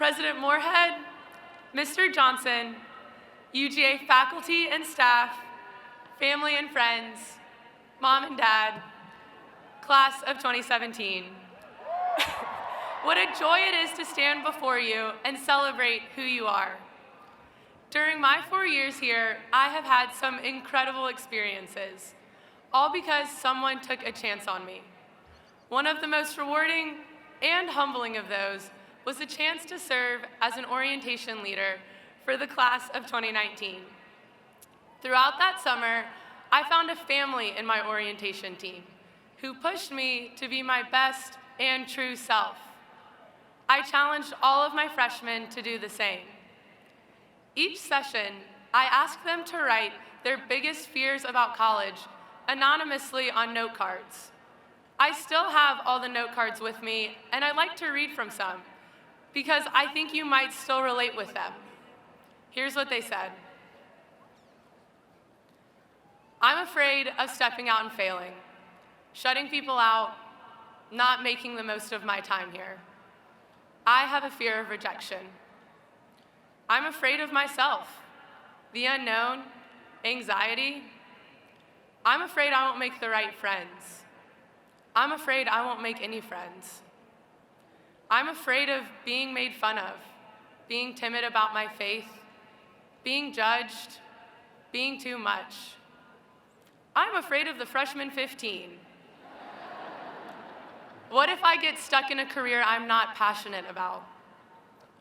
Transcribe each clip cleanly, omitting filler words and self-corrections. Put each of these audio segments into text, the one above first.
President Moorhead, Mr. Johnson, UGA faculty and staff, family and friends, mom and dad, class of 2017. What a joy it is to stand before you and celebrate who you are. During my 4 years here, I have had some incredible experiences, all because someone took a chance on me. One of the most rewarding and humbling of those was the chance to serve as an orientation leader for the class of 2019. Throughout that summer, I found a family in my orientation team who pushed me to be my best and true self. I challenged all of my freshmen to do the same. Each session, I asked them to write their biggest fears about college anonymously on note cards. I still have all the note cards with me, and I'd like to read from some, because I think you might still relate with them. Here's what they said. I'm afraid of stepping out and failing, shutting people out, not making the most of my time here. I have a fear of rejection. I'm afraid of myself, the unknown, anxiety. I'm afraid I won't make the right friends. I'm afraid I won't make any friends. I'm afraid of being made fun of, being timid about my faith, being judged, being too much. I'm afraid of the freshman 15. What if I get stuck in a career I'm not passionate about?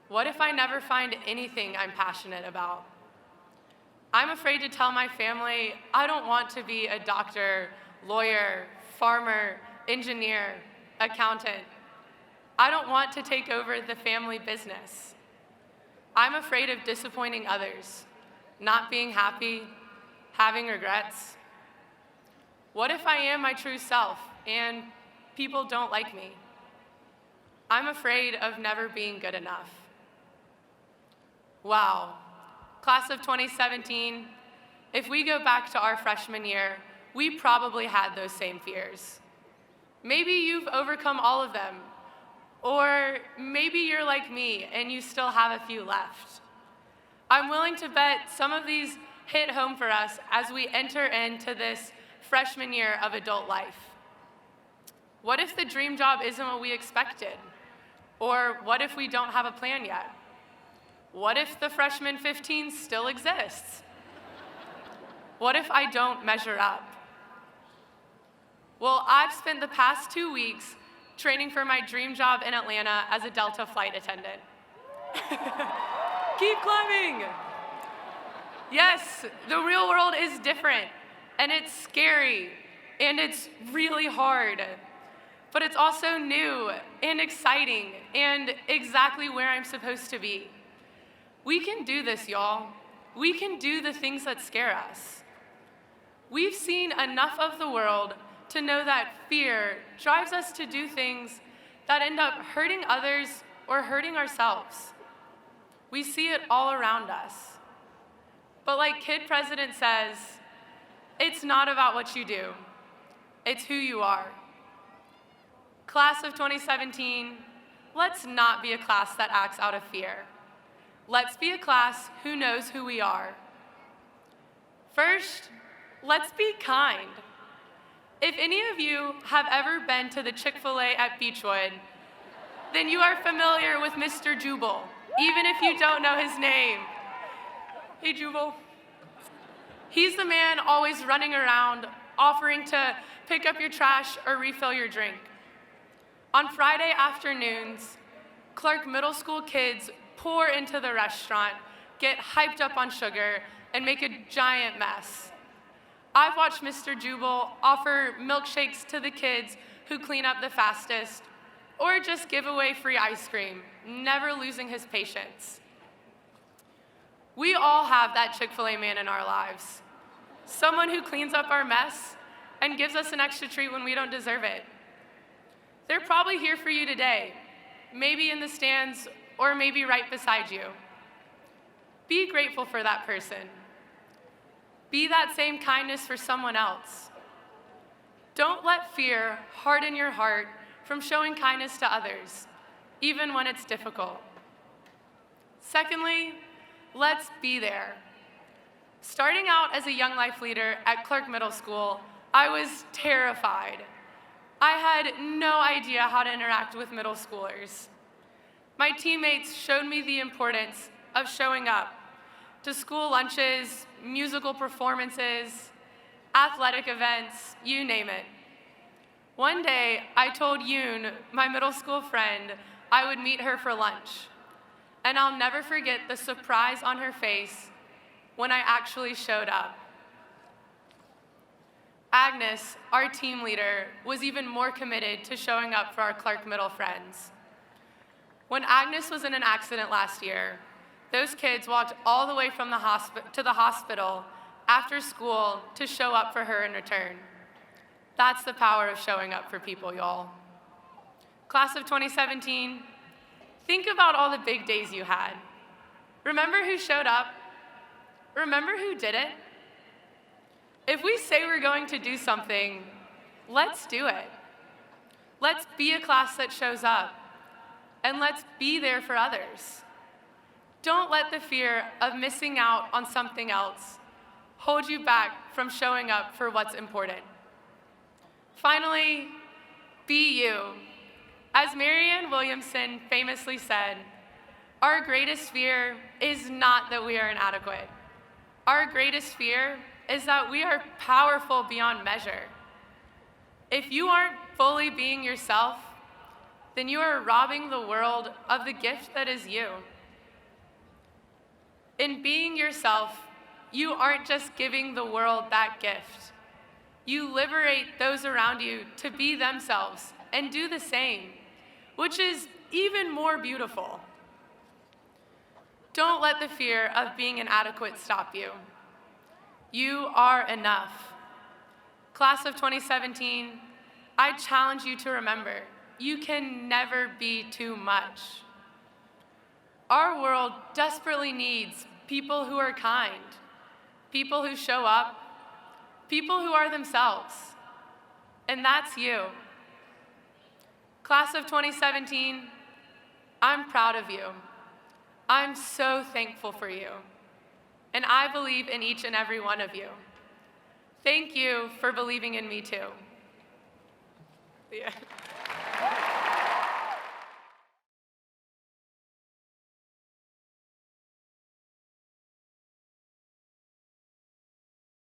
What if I never find anything I'm passionate about? I'm afraid to tell my family I don't want to be a doctor, lawyer, farmer, engineer, accountant. I don't want to take over the family business. I'm afraid of disappointing others, not being happy, having regrets. What if I am my true self and people don't like me? I'm afraid of never being good enough. Wow, class of 2017, if we go back to our freshman year, we probably had those same fears. Maybe you've overcome all of them, or maybe you're like me and you still have a few left. I'm willing to bet some of these hit home for us as we enter into this freshman year of adult life. What if the dream job isn't what we expected? Or what if we don't have a plan yet? What if the freshman 15 still exists? What if I don't measure up? Well, I've spent the past 2 weeks training for my dream job in Atlanta as a Delta flight attendant. Keep climbing. Yes, the real world is different, and it's scary, and it's really hard. But it's also new and exciting and exactly where I'm supposed to be. We can do this, y'all. We can do the things that scare us. We've seen enough of the world to know that fear drives us to do things that end up hurting others or hurting ourselves. We see it all around us. But like Kid President says, it's not about what you do, it's who you are. Class of 2017, let's not be a class that acts out of fear. Let's be a class who knows who we are. First, let's be kind. If any of you have ever been to the Chick-fil-A at Beechwood, then you are familiar with Mr. Jubal, even if you don't know his name. Hey, Jubal. He's the man always running around, offering to pick up your trash or refill your drink. On Friday afternoons, Clark Middle School kids pour into the restaurant, get hyped up on sugar, and make a giant mess. I've watched Mr. Jubal offer milkshakes to the kids who clean up the fastest, or just give away free ice cream, never losing his patience. We all have that Chick-fil-A man in our lives, someone who cleans up our mess and gives us an extra treat when we don't deserve it. They're probably here for you today, maybe in the stands or maybe right beside you. Be grateful for that person. Be that same kindness for someone else. Don't let fear harden your heart from showing kindness to others, even when it's difficult. Secondly, let's be there. Starting out as a young life leader at Clark Middle School, I was terrified. I had no idea how to interact with middle schoolers. My teammates showed me the importance of showing up to school lunches, musical performances, athletic events, you name it. One day, I told Yoon, my middle school friend, I would meet her for lunch. And I'll never forget the surprise on her face when I actually showed up. Agnes, our team leader, was even more committed to showing up for our Clark Middle friends. When Agnes was in an accident last year, those kids walked all the way from to the hospital after school to show up for her in return. That's the power of showing up for people, y'all. Class of 2017, think about all the big days you had. Remember who showed up? Remember who did it? If we say we're going to do something, let's do it. Let's be a class that shows up, and let's be there for others. Don't let the fear of missing out on something else hold you back from showing up for what's important. Finally, be you. As Marianne Williamson famously said, our greatest fear is not that we are inadequate. Our greatest fear is that we are powerful beyond measure. If you aren't fully being yourself, then you are robbing the world of the gift that is you. In being yourself, you aren't just giving the world that gift. You liberate those around you to be themselves and do the same, which is even more beautiful. Don't let the fear of being inadequate stop you. You are enough. Class of 2017, I challenge you to remember, you can never be too much. Our world desperately needs people who are kind, people who show up, people who are themselves, and that's you. Class of 2017, I'm proud of you. I'm so thankful for you, and I believe in each and every one of you. Thank you for believing in me too. Yeah.